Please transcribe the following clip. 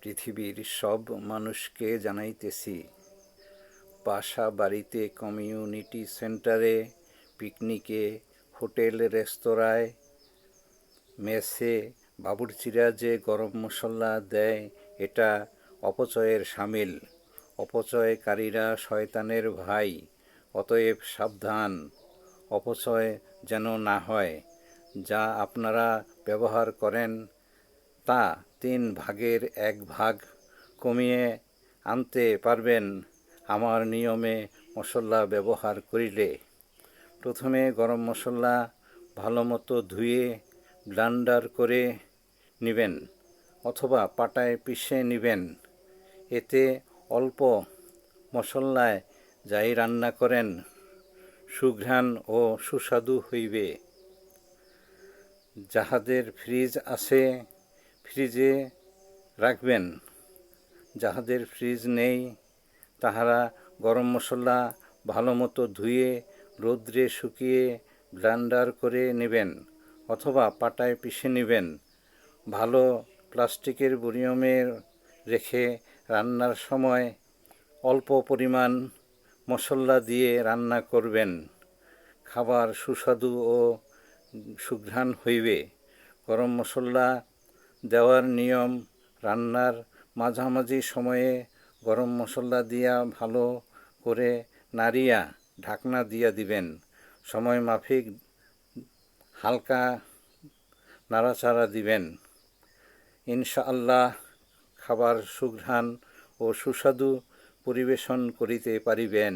পৃথিবীর সব মানুষকে জানাইতেছি, বাসা বাড়িতে, কমিউনিটি সেন্টারে, পিকনিকে, হোটেল রেস্তোরাঁয়, মেসে বাবুর্চিরা যে গরম মশলা দেয় এটা অপচয়ের শামিল। অপচয়কারীরা শয়তানের ভাই, অতএব সাবধান, অপচয় যেন না হয়। যা আপনারা ব্যবহার করেন তা 3 ভাগের 1 ভাগ কমিয়ে আনতে পারবেন আমার নিয়মে মশলা ব্যবহার করিলে। প্রথমে গরম মশলা ভালো মতো ধুয়ে ব্লেন্ডার করে নেবেন অথবা পাটায় পিষে নেবেন। এতে অল্প মশলায় যাই রান্না করেন সুঘ্রাণ ও সুস্বাদু হইবে। যাহাদের ফ্রিজ আছে ফ্রিজে রাখবেন, যাহাদের ফ্রিজ নেই তাহারা গরম মশলা ভালো মতো ধুয়ে রোদ্রে শুকিয়ে ব্লেন্ডার করে নেবেন অথবা পাটায় পিষে নেবেন। ভালো প্লাস্টিকের বয়মে রেখে রান্নার সময় অল্প পরিমাণ মশলা দিয়ে রান্না করবেন। খাবার সুস্বাদু ও সুঘ্রাণ হইবে। গরম মশলা দেওয়ার নিয়ম: রান্নার মাঝামাঝি সময়ে গরম মশলা দিয়া ভালো করে নাড়িয়া ঢাকনা দিয়া দিবেন। সময় মাফিক হালকা নাড়াচাড়া দিবেন। ইনশাআল্লাহ খাবার সুঘ্রাণ ও সুস্বাদু পরিবেশন করিতে পারিবেন।